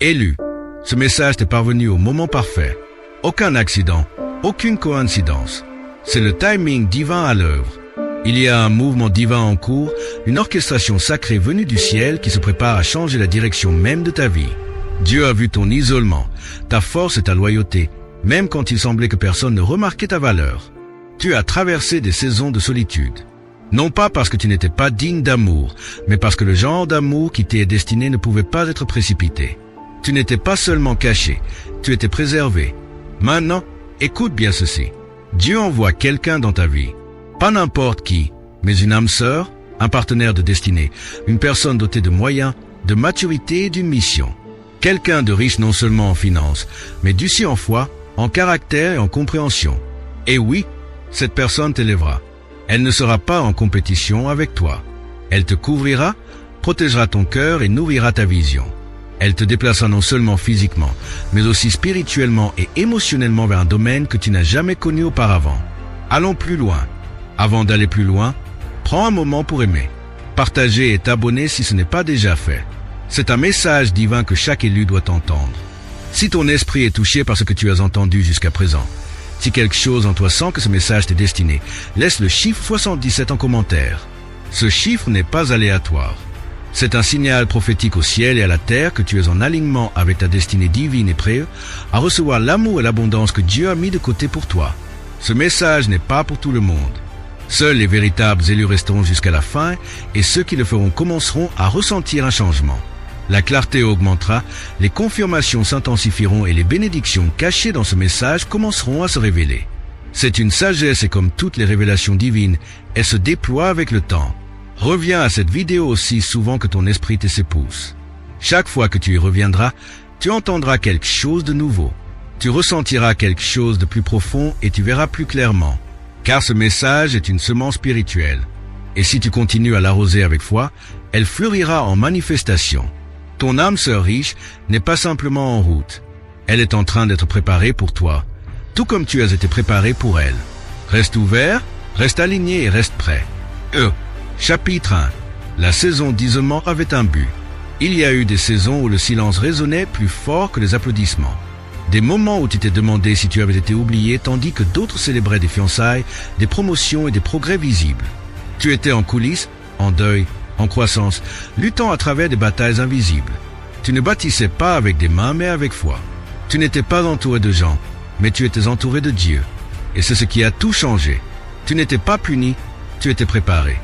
Élu. Ce message t'est parvenu au moment parfait. Aucun accident, aucune coïncidence. C'est le timing divin à l'œuvre. Il y a un mouvement divin en cours, une orchestration sacrée venue du ciel qui se prépare à changer la direction même de ta vie. Dieu a vu ton isolement, ta force et ta loyauté, même quand il semblait que personne ne remarquait ta valeur. Tu as traversé des saisons de solitude. Non pas parce que tu n'étais pas digne d'amour, mais parce que le genre d'amour qui t'est destiné ne pouvait pas être précipité. Tu n'étais pas seulement caché, tu étais préservé. Maintenant, écoute bien ceci. Dieu envoie quelqu'un dans ta vie. Pas n'importe qui, mais une âme sœur, un partenaire de destinée, une personne dotée de moyens, de maturité et d'une mission. Quelqu'un de riche non seulement en finances, mais d'ussi en foi, en caractère et en compréhension. Et oui, cette personne t'élèvera. Elle ne sera pas en compétition avec toi. Elle te couvrira, protégera ton cœur et nourrira ta vision. Elle te déplacera non seulement physiquement, mais aussi spirituellement et émotionnellement vers un domaine que tu n'as jamais connu auparavant. Allons plus loin. Avant d'aller plus loin, prends un moment pour aimer. Partager et t'abonner si ce n'est pas déjà fait. C'est un message divin que chaque élu doit entendre. Si ton esprit est touché par ce que tu as entendu jusqu'à présent, si quelque chose en toi sent que ce message t'est destiné, laisse le chiffre 77 en commentaire. Ce chiffre n'est pas aléatoire. C'est un signal prophétique au ciel et à la terre que tu es en alignement avec ta destinée divine et prêt à recevoir l'amour et l'abondance que Dieu a mis de côté pour toi. Ce message n'est pas pour tout le monde. Seuls les véritables élus resteront jusqu'à la fin et ceux qui le feront commenceront à ressentir un changement. La clarté augmentera, les confirmations s'intensifieront et les bénédictions cachées dans ce message commenceront à se révéler. C'est une sagesse et comme toutes les révélations divines, elle se déploie avec le temps. Reviens à cette vidéo aussi souvent que ton esprit te s'épouse. Chaque fois que tu y reviendras, tu entendras quelque chose de nouveau. Tu ressentiras quelque chose de plus profond et tu verras plus clairement. Car ce message est une semence spirituelle. Et si tu continues à l'arroser avec foi, elle fleurira en manifestation. Ton âme sœur riche n'est pas simplement en route. Elle est en train d'être préparée pour toi, tout comme tu as été préparé pour elle. Reste ouvert, reste aligné et reste prêt. Chapitre 1. La saison d'isolement avait un but. Il y a eu des saisons où le silence résonnait plus fort que les applaudissements. Des moments où tu t'es demandé si tu avais été oublié tandis que d'autres célébraient des fiançailles, des promotions et des progrès visibles. Tu étais en coulisses, en deuil, en croissance, luttant à travers des batailles invisibles. Tu ne bâtissais pas avec des mains mais avec foi. Tu n'étais pas entouré de gens, mais tu étais entouré de Dieu. Et c'est ce qui a tout changé. Tu n'étais pas puni, tu étais préparé.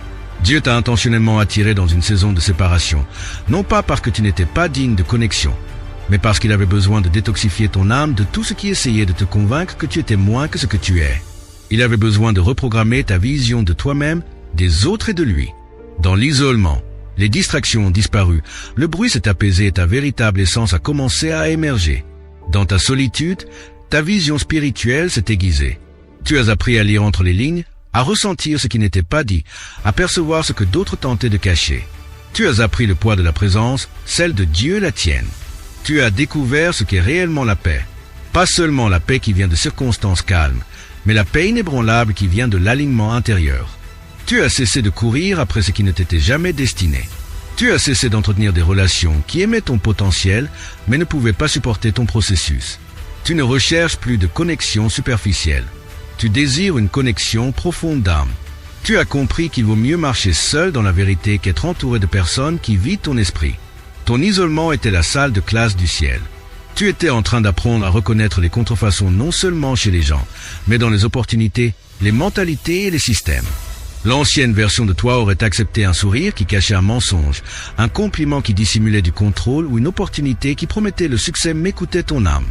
Dieu t'a intentionnellement attiré dans une saison de séparation, non pas parce que tu n'étais pas digne de connexion, mais parce qu'il avait besoin de détoxifier ton âme de tout ce qui essayait de te convaincre que tu étais moins que ce que tu es. Il avait besoin de reprogrammer ta vision de toi-même, des autres et de lui. Dans l'isolement, les distractions ont disparu, le bruit s'est apaisé et ta véritable essence a commencé à émerger. Dans ta solitude, ta vision spirituelle s'est aiguisée. Tu as appris à lire entre les lignes, à ressentir ce qui n'était pas dit, à percevoir ce que d'autres tentaient de cacher. Tu as appris le poids de la présence, celle de Dieu la tienne. Tu as découvert ce qu'est réellement la paix. Pas seulement la paix qui vient de circonstances calmes, mais la paix inébranlable qui vient de l'alignement intérieur. Tu as cessé de courir après ce qui ne t'était jamais destiné. Tu as cessé d'entretenir des relations qui aimaient ton potentiel, mais ne pouvaient pas supporter ton processus. Tu ne recherches plus de connexion superficielle. Tu désires une connexion profonde d'âme. Tu as compris qu'il vaut mieux marcher seul dans la vérité qu'être entouré de personnes qui vident ton esprit. Ton isolement était la salle de classe du ciel. Tu étais en train d'apprendre à reconnaître les contrefaçons non seulement chez les gens, mais dans les opportunités, les mentalités et les systèmes. L'ancienne version de toi aurait accepté un sourire qui cachait un mensonge, un compliment qui dissimulait du contrôle ou une opportunité qui promettait le succès m'écoutait ton âme.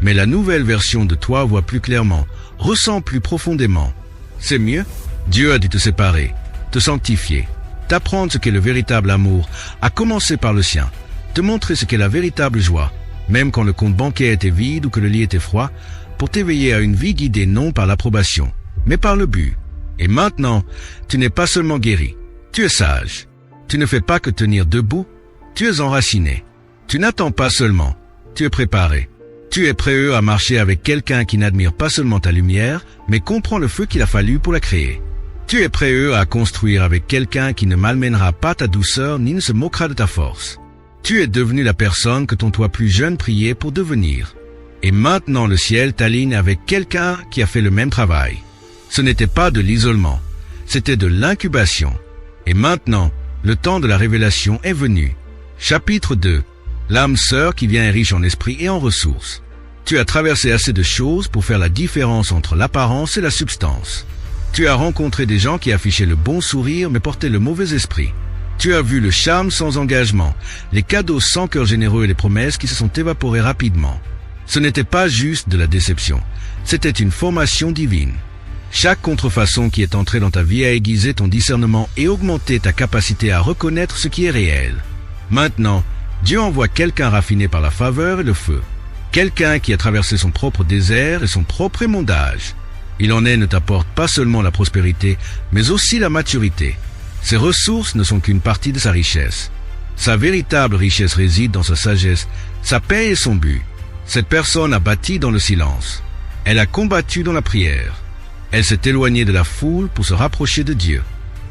Mais la nouvelle version de toi voit plus clairement, ressent plus profondément. C'est mieux. Dieu a dû te séparer, te sanctifier, t'apprendre ce qu'est le véritable amour, à commencer par le sien, te montrer ce qu'est la véritable joie, même quand le compte bancaire était vide ou que le lit était froid, pour t'éveiller à une vie guidée non par l'approbation, mais par le but. Et maintenant, tu n'es pas seulement guéri, tu es sage. Tu ne fais pas que tenir debout, tu es enraciné. Tu n'attends pas seulement, tu es préparé. Tu es prêt à marcher avec quelqu'un qui n'admire pas seulement ta lumière, mais comprend le feu qu'il a fallu pour la créer. Tu es prêt à construire avec quelqu'un qui ne malmènera pas ta douceur ni ne se moquera de ta force. Tu es devenu la personne que ton toi plus jeune priait pour devenir. Et maintenant le ciel t'aligne avec quelqu'un qui a fait le même travail. Ce n'était pas de l'isolement, c'était de l'incubation. Et maintenant, le temps de la révélation est venu. Chapitre 2. L'âme sœur qui vient est riche en esprit et en ressources. Tu as traversé assez de choses pour faire la différence entre l'apparence et la substance. Tu as rencontré des gens qui affichaient le bon sourire mais portaient le mauvais esprit. Tu as vu le charme sans engagement, les cadeaux sans cœur généreux et les promesses qui se sont évaporées rapidement. Ce n'était pas juste de la déception, c'était une formation divine. Chaque contrefaçon qui est entrée dans ta vie a aiguisé ton discernement et augmenté ta capacité à reconnaître ce qui est réel. Maintenant, Dieu envoie quelqu'un raffiné par la faveur et le feu. Quelqu'un qui a traversé son propre désert et son propre émondage. Il en est ne t'apporte pas seulement la prospérité, mais aussi la maturité. Ses ressources ne sont qu'une partie de sa richesse. Sa véritable richesse réside dans sa sagesse, sa paix et son but. Cette personne a bâti dans le silence. Elle a combattu dans la prière. Elle s'est éloignée de la foule pour se rapprocher de Dieu.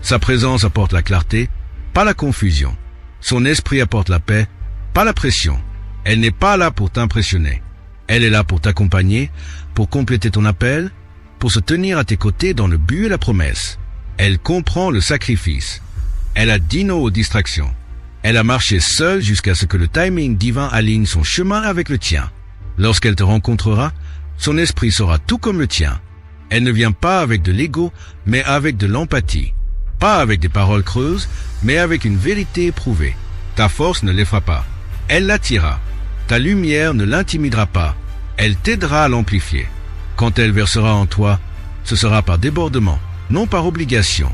Sa présence apporte la clarté, pas la confusion. Son esprit apporte la paix, pas la pression. Elle n'est pas là pour t'impressionner. Elle est là pour t'accompagner, pour compléter ton appel, pour se tenir à tes côtés dans le but et la promesse. Elle comprend le sacrifice. Elle a dit non aux distractions. Elle a marché seule jusqu'à ce que le timing divin aligne son chemin avec le tien. Lorsqu'elle te rencontrera, son esprit sera tout comme le tien. Elle ne vient pas avec de l'ego, mais avec de l'empathie. Pas avec des paroles creuses, mais avec une vérité éprouvée. Ta force ne l'effraie pas. Elle l'attirera. Ta lumière ne l'intimidera pas. Elle t'aidera à l'amplifier. Quand elle versera en toi, ce sera par débordement, non par obligation.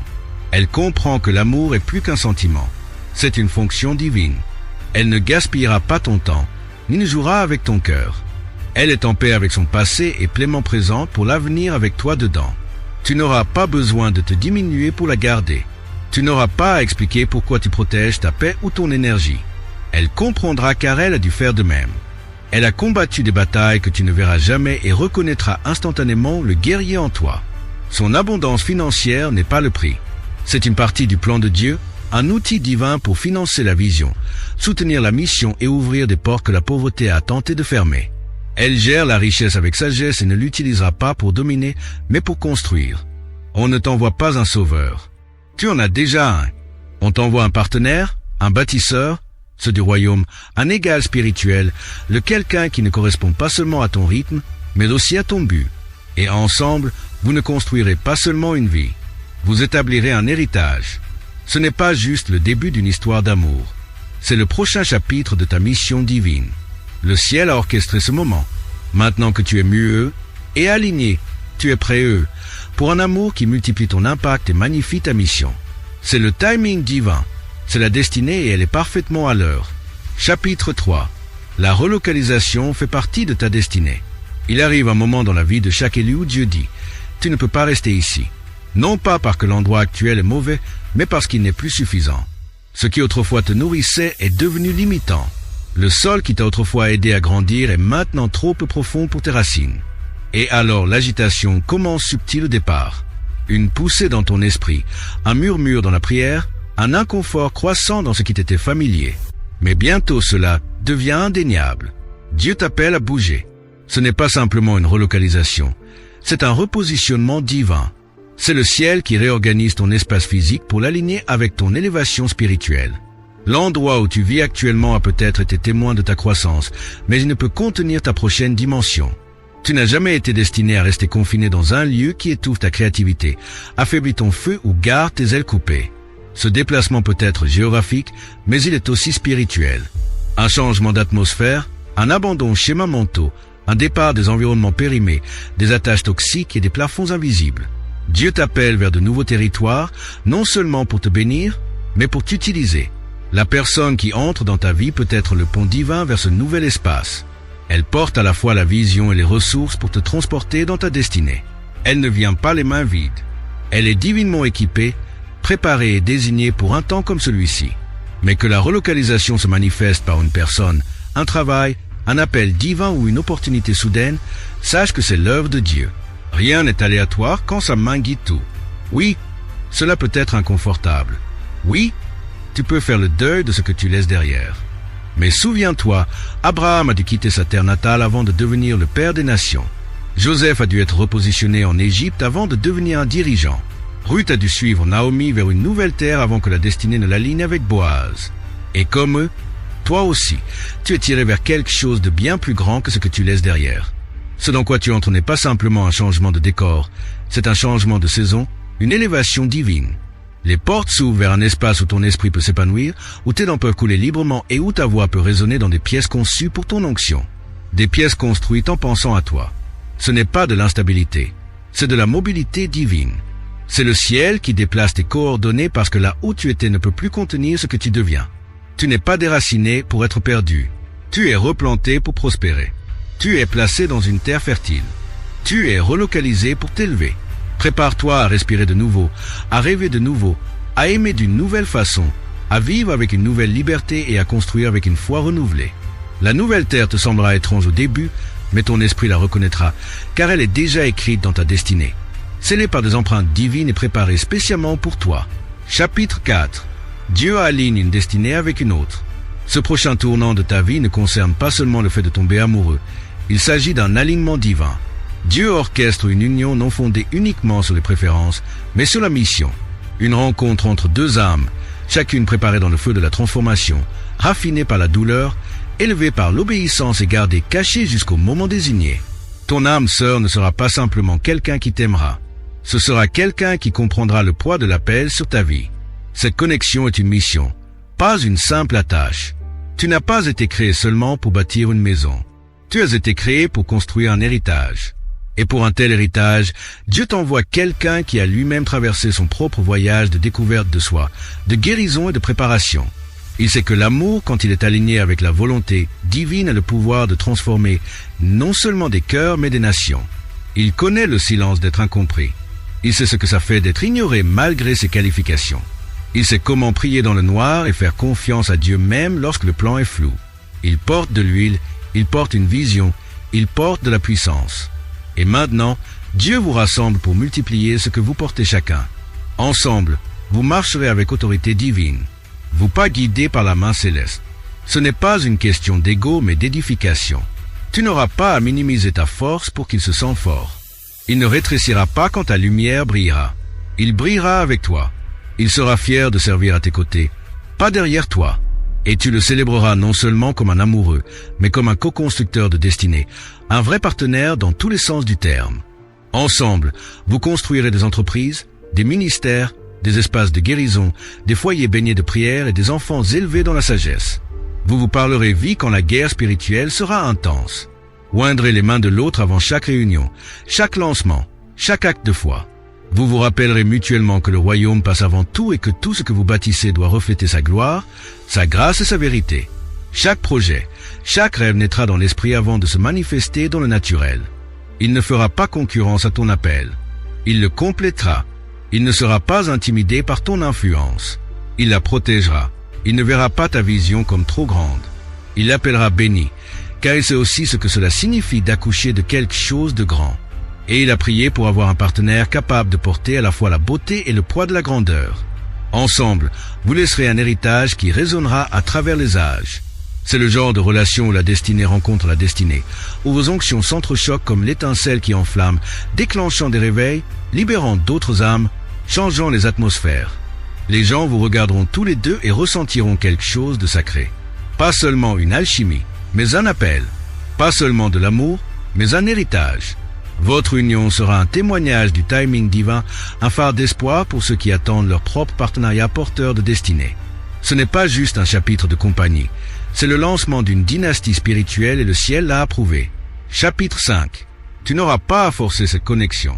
Elle comprend que l'amour est plus qu'un sentiment. C'est une fonction divine. Elle ne gaspillera pas ton temps, ni ne jouera avec ton cœur. Elle est en paix avec son passé et pleinement présente pour l'avenir avec toi dedans. Tu n'auras pas besoin de te diminuer pour la garder. Tu n'auras pas à expliquer pourquoi tu protèges ta paix ou ton énergie. Elle comprendra car elle a dû faire de même. Elle a combattu des batailles que tu ne verras jamais et reconnaîtra instantanément le guerrier en toi. Son abondance financière n'est pas le prix. C'est une partie du plan de Dieu, un outil divin pour financer la vision, soutenir la mission et ouvrir des portes que la pauvreté a tenté de fermer. Elle gère la richesse avec sagesse et ne l'utilisera pas pour dominer, mais pour construire. On ne t'envoie pas un sauveur. Tu en as déjà un. On t'envoie un partenaire, un bâtisseur, ceux du royaume, un égal spirituel, le quelqu'un qui ne correspond pas seulement à ton rythme, mais aussi à ton but. Et ensemble, vous ne construirez pas seulement une vie. Vous établirez un héritage. Ce n'est pas juste le début d'une histoire d'amour. C'est le prochain chapitre de ta mission divine. Le ciel a orchestré ce moment. Maintenant que tu es mueux et aligné, tu es prêt pour un amour qui multiplie ton impact et magnifie ta mission. C'est le timing divin. C'est la destinée et elle est parfaitement à l'heure. Chapitre 3. La relocalisation fait partie de ta destinée. Il arrive un moment dans la vie de chaque élu où Dieu dit « Tu ne peux pas rester ici ». Non pas parce que l'endroit actuel est mauvais, mais parce qu'il n'est plus suffisant. Ce qui autrefois te nourrissait est devenu limitant. Le sol qui t'a autrefois aidé à grandir est maintenant trop peu profond pour tes racines. Et alors l'agitation commence subtile au départ. Une poussée dans ton esprit, un murmure dans la prière, un inconfort croissant dans ce qui t'était familier. Mais bientôt cela devient indéniable. Dieu t'appelle à bouger. Ce n'est pas simplement une relocalisation, c'est un repositionnement divin. C'est le ciel qui réorganise ton espace physique pour l'aligner avec ton élévation spirituelle. L'endroit où tu vis actuellement a peut-être été témoin de ta croissance, mais il ne peut contenir ta prochaine dimension. Tu n'as jamais été destiné à rester confiné dans un lieu qui étouffe ta créativité, affaiblit ton feu ou garde tes ailes coupées. Ce déplacement peut être géographique, mais il est aussi spirituel. Un changement d'atmosphère, un abandon schémas mentaux, un départ des environnements périmés, des attaches toxiques et des plafonds invisibles. Dieu t'appelle vers de nouveaux territoires, non seulement pour te bénir, mais pour t'utiliser. La personne qui entre dans ta vie peut être le pont divin vers ce nouvel espace. Elle porte à la fois la vision et les ressources pour te transporter dans ta destinée. Elle ne vient pas les mains vides. Elle est divinement équipée, préparée et désignée pour un temps comme celui-ci. Mais que la relocalisation se manifeste par une personne, un travail, un appel divin ou une opportunité soudaine, sache que c'est l'œuvre de Dieu. Rien n'est aléatoire quand sa main guide tout. Oui, cela peut être inconfortable. Oui, tu peux faire le deuil de ce que tu laisses derrière. Mais souviens-toi, Abraham a dû quitter sa terre natale avant de devenir le père des nations. Joseph a dû être repositionné en Égypte avant de devenir un dirigeant. Ruth a dû suivre Naomi vers une nouvelle terre avant que la destinée ne l'aligne avec Boaz. Et comme eux, toi aussi, tu es tiré vers quelque chose de bien plus grand que ce que tu laisses derrière. Ce dans quoi tu entres n'est pas simplement un changement de décor, c'est un changement de saison, une élévation divine. Les portes s'ouvrent vers un espace où ton esprit peut s'épanouir, où tes dents peuvent couler librement et où ta voix peut résonner dans des pièces conçues pour ton onction. Des pièces construites en pensant à toi. Ce n'est pas de l'instabilité, c'est de la mobilité divine. C'est le ciel qui déplace tes coordonnées parce que là où tu étais ne peut plus contenir ce que tu deviens. Tu n'es pas déraciné pour être perdu. Tu es replanté pour prospérer. Tu es placé dans une terre fertile. Tu es relocalisé pour t'élever. Prépare-toi à respirer de nouveau, à rêver de nouveau, à aimer d'une nouvelle façon, à vivre avec une nouvelle liberté et à construire avec une foi renouvelée. La nouvelle terre te semblera étrange au début, mais ton esprit la reconnaîtra, car elle est déjà écrite dans ta destinée. Scellée par des empreintes divines et préparée spécialement pour toi. Chapitre 4. Dieu aligne une destinée avec une autre. Ce prochain tournant de ta vie ne concerne pas seulement le fait de tomber amoureux, il s'agit d'un alignement divin. Dieu orchestre une union non fondée uniquement sur les préférences, mais sur la mission. Une rencontre entre deux âmes, chacune préparée dans le feu de la transformation, raffinée par la douleur, élevée par l'obéissance et gardée cachée jusqu'au moment désigné. Ton âme sœur ne sera pas simplement quelqu'un qui t'aimera. Ce sera quelqu'un qui comprendra le poids de l'appel sur ta vie. Cette connexion est une mission, pas une simple attache. Tu n'as pas été créé seulement pour bâtir une maison. Tu as été créé pour construire un héritage. Et pour un tel héritage, Dieu t'envoie quelqu'un qui a lui-même traversé son propre voyage de découverte de soi, de guérison et de préparation. Il sait que l'amour, quand il est aligné avec la volonté divine, a le pouvoir de transformer non seulement des cœurs, mais des nations. Il connaît le silence d'être incompris. Il sait ce que ça fait d'être ignoré malgré ses qualifications. Il sait comment prier dans le noir et faire confiance à Dieu même lorsque le plan est flou. Il porte de l'huile, il porte une vision, il porte de la puissance. Et maintenant, Dieu vous rassemble pour multiplier ce que vous portez chacun. Ensemble, vous marcherez avec autorité divine, vous pas guidés par la main céleste. Ce n'est pas une question d'ego, mais d'édification. Tu n'auras pas à minimiser ta force pour qu'il se sente fort. Il ne rétrécira pas quand ta lumière brillera. Il brillera avec toi. Il sera fier de servir à tes côtés, pas derrière toi. Et tu le célébreras non seulement comme un amoureux, mais comme un co-constructeur de destinée, un vrai partenaire dans tous les sens du terme. Ensemble, vous construirez des entreprises, des ministères, des espaces de guérison, des foyers baignés de prière et des enfants élevés dans la sagesse. Vous vous parlerez vie quand la guerre spirituelle sera intense. Oindrez les mains de l'autre avant chaque réunion, chaque lancement, chaque acte de foi. Vous vous rappellerez mutuellement que le royaume passe avant tout et que tout ce que vous bâtissez doit refléter sa gloire, sa grâce et sa vérité. Chaque projet, chaque rêve naîtra dans l'esprit avant de se manifester dans le naturel. Il ne fera pas concurrence à ton appel. Il le complétera. Il ne sera pas intimidé par ton influence. Il la protégera. Il ne verra pas ta vision comme trop grande. Il l'appellera béni, car il sait aussi ce que cela signifie d'accoucher de quelque chose de grand. Et il a prié pour avoir un partenaire capable de porter à la fois la beauté et le poids de la grandeur. Ensemble, vous laisserez un héritage qui résonnera à travers les âges. C'est le genre de relation où la destinée rencontre la destinée, où vos onctions s'entrechoquent comme l'étincelle qui enflamme, déclenchant des réveils, libérant d'autres âmes, changeant les atmosphères. Les gens vous regarderont tous les deux et ressentiront quelque chose de sacré. Pas seulement une alchimie, mais un appel. Pas seulement de l'amour, mais un héritage. Votre union sera un témoignage du timing divin, un phare d'espoir pour ceux qui attendent leur propre partenariat porteur de destinée. Ce n'est pas juste un chapitre de compagnie, c'est le lancement d'une dynastie spirituelle et le ciel l'a approuvé. Chapitre 5. Tu n'auras pas à forcer cette connexion.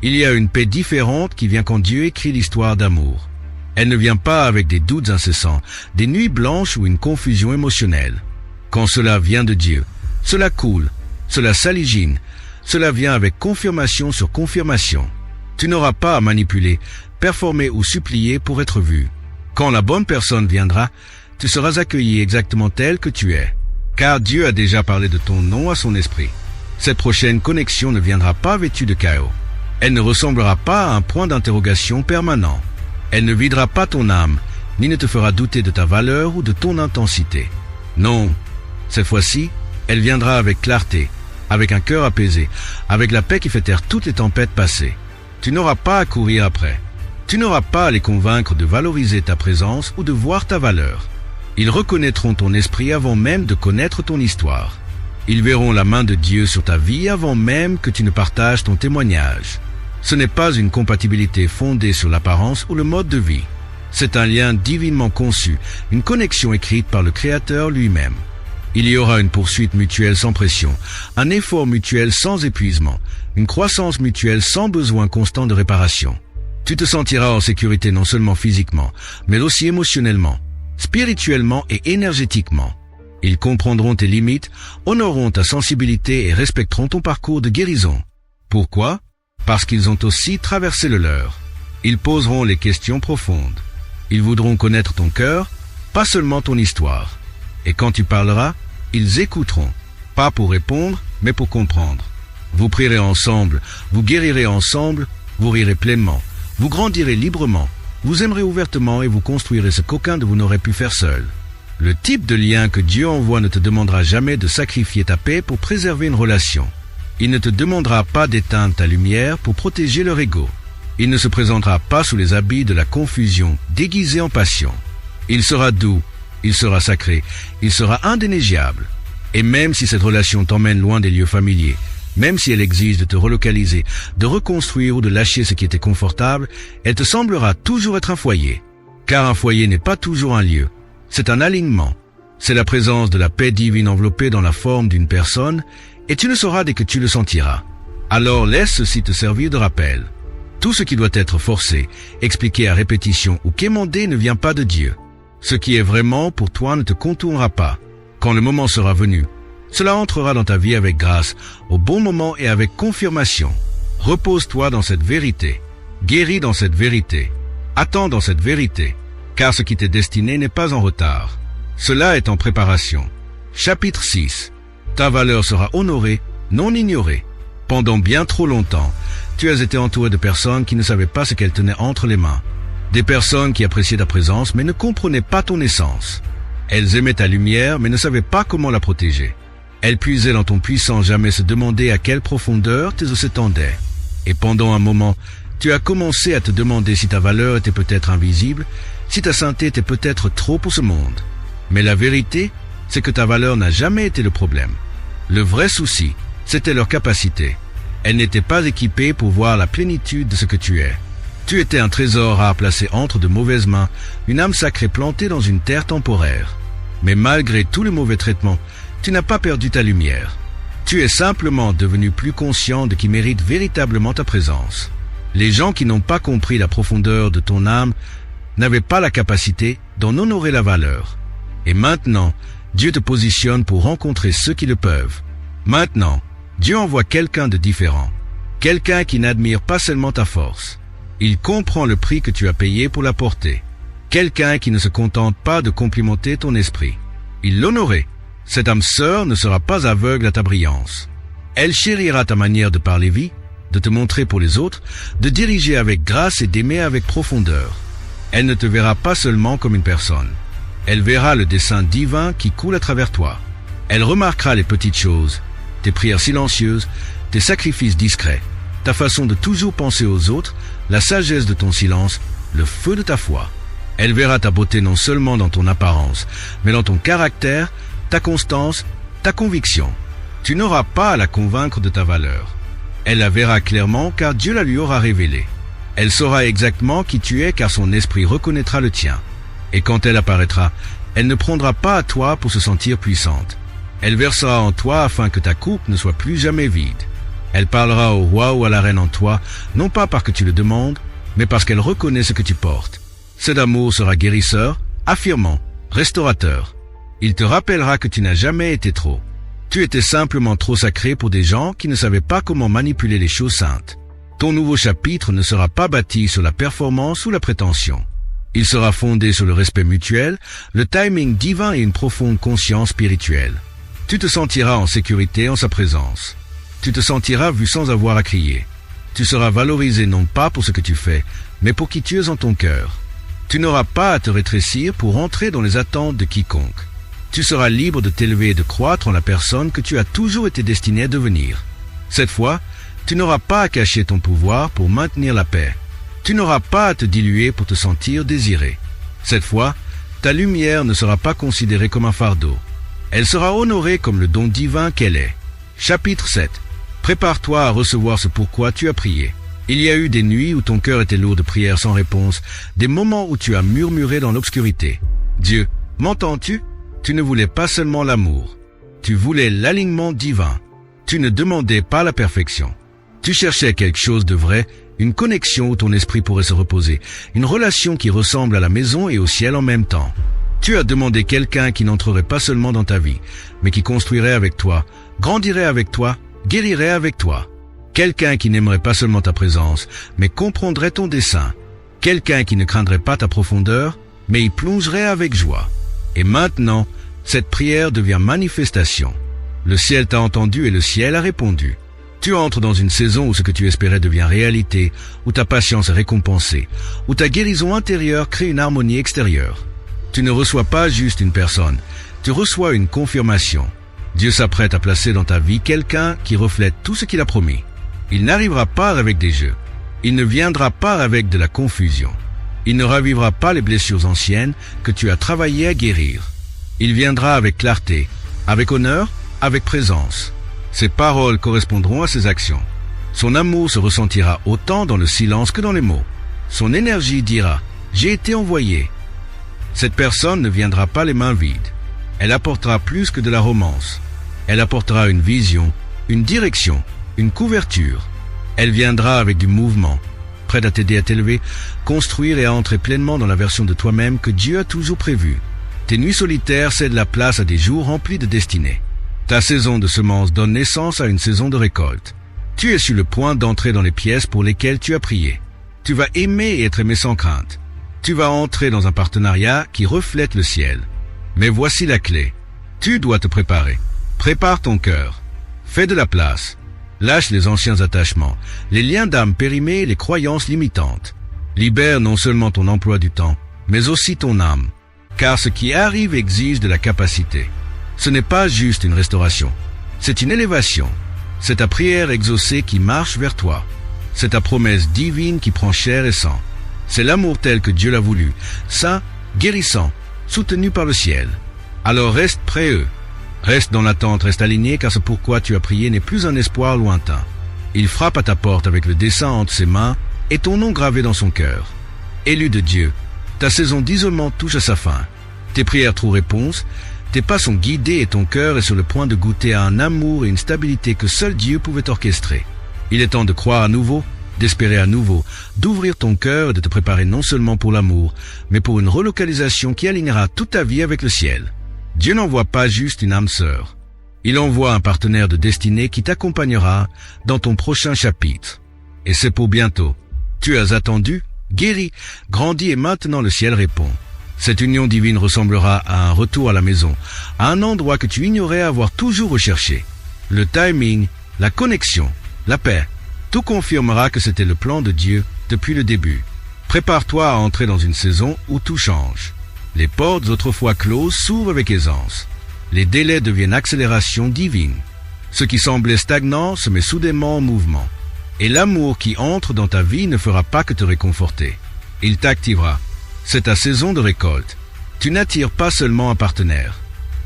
Il y a une paix différente qui vient quand Dieu écrit l'histoire d'amour. Elle ne vient pas avec des doutes incessants, des nuits blanches ou une confusion émotionnelle. Quand cela vient de Dieu, cela coule, cela s'aligine, cela vient avec confirmation sur confirmation. Tu n'auras pas à manipuler, performer ou supplier pour être vu. Quand la bonne personne viendra, tu seras accueilli exactement tel que tu es. Car Dieu a déjà parlé de ton nom à son esprit. Cette prochaine connexion ne viendra pas vêtue de chaos. Elle ne ressemblera pas à un point d'interrogation permanent. Elle ne videra pas ton âme, ni ne te fera douter de ta valeur ou de ton intensité. Non, cette fois-ci, elle viendra avec clarté, avec un cœur apaisé, avec la paix qui fait taire toutes les tempêtes passées. Tu n'auras pas à courir après. Tu n'auras pas à les convaincre de valoriser ta présence ou de voir ta valeur. Ils reconnaîtront ton esprit avant même de connaître ton histoire. Ils verront la main de Dieu sur ta vie avant même que tu ne partages ton témoignage. Ce n'est pas une compatibilité fondée sur l'apparence ou le mode de vie. C'est un lien divinement conçu, une connexion écrite par le Créateur lui-même. Il y aura une poursuite mutuelle sans pression, un effort mutuel sans épuisement, une croissance mutuelle sans besoin constant de réparation. Tu te sentiras en sécurité non seulement physiquement, mais aussi émotionnellement, spirituellement et énergétiquement. Ils comprendront tes limites, honoreront ta sensibilité et respecteront ton parcours de guérison. Pourquoi ? Parce qu'ils ont aussi traversé le leur. Ils poseront les questions profondes. Ils voudront connaître ton cœur, pas seulement ton histoire. Et quand tu parleras, ils écouteront, pas pour répondre, mais pour comprendre. Vous prierez ensemble, vous guérirez ensemble, vous rirez pleinement, vous grandirez librement, vous aimerez ouvertement et vous construirez ce qu'aucun de vous n'aurait pu faire seul. Le type de lien que Dieu envoie ne te demandera jamais de sacrifier ta paix pour préserver une relation. Il ne te demandera pas d'éteindre ta lumière pour protéger leur ego. Il ne se présentera pas sous les habits de la confusion, déguisé en passion. Il sera doux, il sera sacré, il sera indénégeable. Et même si cette relation t'emmène loin des lieux familiers, même si elle exige de te relocaliser, de reconstruire ou de lâcher ce qui était confortable, elle te semblera toujours être un foyer. Car un foyer n'est pas toujours un lieu. C'est un alignement. C'est la présence de la paix divine enveloppée dans la forme d'une personne, et tu le sauras dès que tu le sentiras. Alors laisse ceci te servir de rappel. Tout ce qui doit être forcé, expliqué à répétition ou quémandé ne vient pas de Dieu. Ce qui est vraiment pour toi ne te contournera pas. Quand le moment sera venu, cela entrera dans ta vie avec grâce, au bon moment et avec confirmation. Repose-toi dans cette vérité. Guéris dans cette vérité. Attends dans cette vérité. Car ce qui t'est destiné n'est pas en retard. Cela est en préparation. Chapitre 6. Ta valeur sera honorée, non ignorée. Pendant bien trop longtemps, tu as été entouré de personnes qui ne savaient pas ce qu'elles tenaient entre les mains. Des personnes qui appréciaient ta présence mais ne comprenaient pas ton essence. Elles aimaient ta lumière mais ne savaient pas comment la protéger. Elles puisaient dans ton puits sans jamais se demander à quelle profondeur tes eaux s'étendaient. Et pendant un moment, tu as commencé à te demander si ta valeur était peut-être invisible, si ta sainteté était peut-être trop pour ce monde. Mais la vérité, c'est que ta valeur n'a jamais été le problème. Le vrai souci, c'était leur capacité. Elles n'étaient pas équipées pour voir la plénitude de ce que tu es. Tu étais un trésor rare placé entre de mauvaises mains, une âme sacrée plantée dans une terre temporaire. Mais malgré tous les mauvais traitements, tu n'as pas perdu ta lumière. Tu es simplement devenu plus conscient de qui mérite véritablement ta présence. Les gens qui n'ont pas compris la profondeur de ton âme n'avaient pas la capacité d'en honorer la valeur. Et maintenant, Dieu te positionne pour rencontrer ceux qui le peuvent. Maintenant, Dieu envoie quelqu'un de différent. Quelqu'un qui n'admire pas seulement ta force. Il comprend le prix que tu as payé pour la porter. Quelqu'un qui ne se contente pas de complimenter ton esprit. Il l'honorait. Cette âme sœur ne sera pas aveugle à ta brillance. Elle chérira ta manière de parler vie, de te montrer pour les autres, de diriger avec grâce et d'aimer avec profondeur. Elle ne te verra pas seulement comme une personne. Elle verra le dessein divin qui coule à travers toi. Elle remarquera les petites choses, tes prières silencieuses, tes sacrifices discrets, ta façon de toujours penser aux autres, la sagesse de ton silence, le feu de ta foi. Elle verra ta beauté non seulement dans ton apparence, mais dans ton caractère, ta constance, ta conviction. Tu n'auras pas à la convaincre de ta valeur. Elle la verra clairement car Dieu la lui aura révélée. Elle saura exactement qui tu es car son esprit reconnaîtra le tien. Et quand elle apparaîtra, elle ne prendra pas à toi pour se sentir puissante. Elle versera en toi afin que ta coupe ne soit plus jamais vide. Elle parlera au roi ou à la reine en toi, non pas parce que tu le demandes, mais parce qu'elle reconnaît ce que tu portes. Cet amour sera guérisseur, affirmant, restaurateur. Il te rappellera que tu n'as jamais été trop. Tu étais simplement trop sacré pour des gens qui ne savaient pas comment manipuler les choses saintes. Ton nouveau chapitre ne sera pas bâti sur la performance ou la prétention. Il sera fondé sur le respect mutuel, le timing divin et une profonde conscience spirituelle. Tu te sentiras en sécurité en sa présence. Tu te sentiras vu sans avoir à crier. Tu seras valorisé non pas pour ce que tu fais, mais pour qui tu es en ton cœur. Tu n'auras pas à te rétrécir pour entrer dans les attentes de quiconque. Tu seras libre de t'élever et de croître en la personne que tu as toujours été destiné à devenir. Cette fois, tu n'auras pas à cacher ton pouvoir pour maintenir la paix. Tu n'auras pas à te diluer pour te sentir désiré. Cette fois, ta lumière ne sera pas considérée comme un fardeau. Elle sera honorée comme le don divin qu'elle est. Chapitre 7. Prépare-toi à recevoir ce pourquoi tu as prié. Il y a eu des nuits où ton cœur était lourd de prières sans réponse, des moments où tu as murmuré dans l'obscurité. Dieu, m'entends-tu? Tu ne voulais pas seulement l'amour. Tu voulais l'alignement divin. Tu ne demandais pas la perfection. Tu cherchais quelque chose de vrai, une connexion où ton esprit pourrait se reposer, une relation qui ressemble à la maison et au ciel en même temps. Tu as demandé quelqu'un qui n'entrerait pas seulement dans ta vie, mais qui construirait avec toi, grandirait avec toi, guérirait avec toi. Quelqu'un qui n'aimerait pas seulement ta présence, mais comprendrait ton dessein. Quelqu'un qui ne craindrait pas ta profondeur, mais y plongerait avec joie. Et maintenant, cette prière devient manifestation. Le ciel t'a entendu et le ciel a répondu. Tu entres dans une saison où ce que tu espérais devient réalité, où ta patience est récompensée, où ta guérison intérieure crée une harmonie extérieure. Tu ne reçois pas juste une personne, tu reçois une confirmation. Dieu s'apprête à placer dans ta vie quelqu'un qui reflète tout ce qu'il a promis. Il n'arrivera pas avec des jeux. Il ne viendra pas avec de la confusion. Il ne ravivera pas les blessures anciennes que tu as travaillé à guérir. Il viendra avec clarté, avec honneur, avec présence. Ses paroles correspondront à ses actions. Son amour se ressentira autant dans le silence que dans les mots. Son énergie dira « J'ai été envoyé ». Cette personne ne viendra pas les mains vides. Elle apportera plus que de la romance. Elle apportera une vision, une direction, une couverture. Elle viendra avec du mouvement, prête à t'aider à t'élever, construire et à entrer pleinement dans la version de toi-même que Dieu a toujours prévue. Tes nuits solitaires cèdent la place à des jours remplis de destinée. Ta saison de semences donne naissance à une saison de récolte. Tu es sur le point d'entrer dans les pièces pour lesquelles tu as prié. Tu vas aimer et être aimé sans crainte. Tu vas entrer dans un partenariat qui reflète le ciel. Mais voici la clé. Tu dois te préparer. Prépare ton cœur. Fais de la place. Lâche les anciens attachements, les liens d'âme périmés et les croyances limitantes. Libère non seulement ton emploi du temps, mais aussi ton âme. Car ce qui arrive exige de la capacité. Ce n'est pas juste une restauration. C'est une élévation. C'est ta prière exaucée qui marche vers toi. C'est ta promesse divine qui prend chair et sang. C'est l'amour tel que Dieu l'a voulu, saint, guérissant, soutenu par le ciel. Alors reste près eux. Reste dans l'attente, reste aligné, car ce pourquoi tu as prié n'est plus un espoir lointain. Il frappe à ta porte avec le dessein entre ses mains et ton nom gravé dans son cœur. Élu de Dieu, ta saison d'isolement touche à sa fin. Tes prières trouvent réponse, tes pas sont guidés et ton cœur est sur le point de goûter à un amour et une stabilité que seul Dieu pouvait orchestrer. Il est temps de croire à nouveau, d'espérer à nouveau, d'ouvrir ton cœur et de te préparer non seulement pour l'amour, mais pour une relocalisation qui alignera toute ta vie avec le ciel. Dieu n'envoie pas juste une âme sœur. Il envoie un partenaire de destinée qui t'accompagnera dans ton prochain chapitre. Et c'est pour bientôt. Tu as attendu, guéri, grandi et maintenant le ciel répond. Cette union divine ressemblera à un retour à la maison, à un endroit que tu ignorais avoir toujours recherché. Le timing, la connexion, la paix, tout confirmera que c'était le plan de Dieu depuis le début. Prépare-toi à entrer dans une saison où tout change. Les portes autrefois closes s'ouvrent avec aisance. Les délais deviennent accélération divine. Ce qui semblait stagnant se met soudainement en mouvement. Et l'amour qui entre dans ta vie ne fera pas que te réconforter. Il t'activera. C'est ta saison de récolte. Tu n'attires pas seulement un partenaire.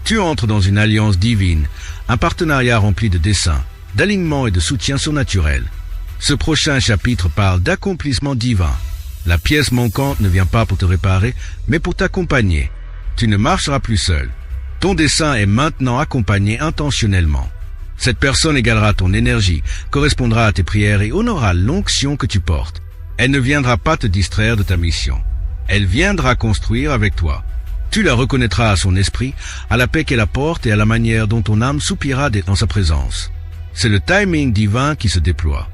Tu entres dans une alliance divine, un partenariat rempli de dessein, d'alignement et de soutien surnaturel. Ce prochain chapitre parle d'accomplissement divin. La pièce manquante ne vient pas pour te réparer, mais pour t'accompagner. Tu ne marcheras plus seul. Ton dessein est maintenant accompagné intentionnellement. Cette personne égalera ton énergie, correspondra à tes prières et honorera l'onction que tu portes. Elle ne viendra pas te distraire de ta mission. Elle viendra construire avec toi. Tu la reconnaîtras à son esprit, à la paix qu'elle apporte et à la manière dont ton âme soupira dans sa présence. C'est le timing divin qui se déploie.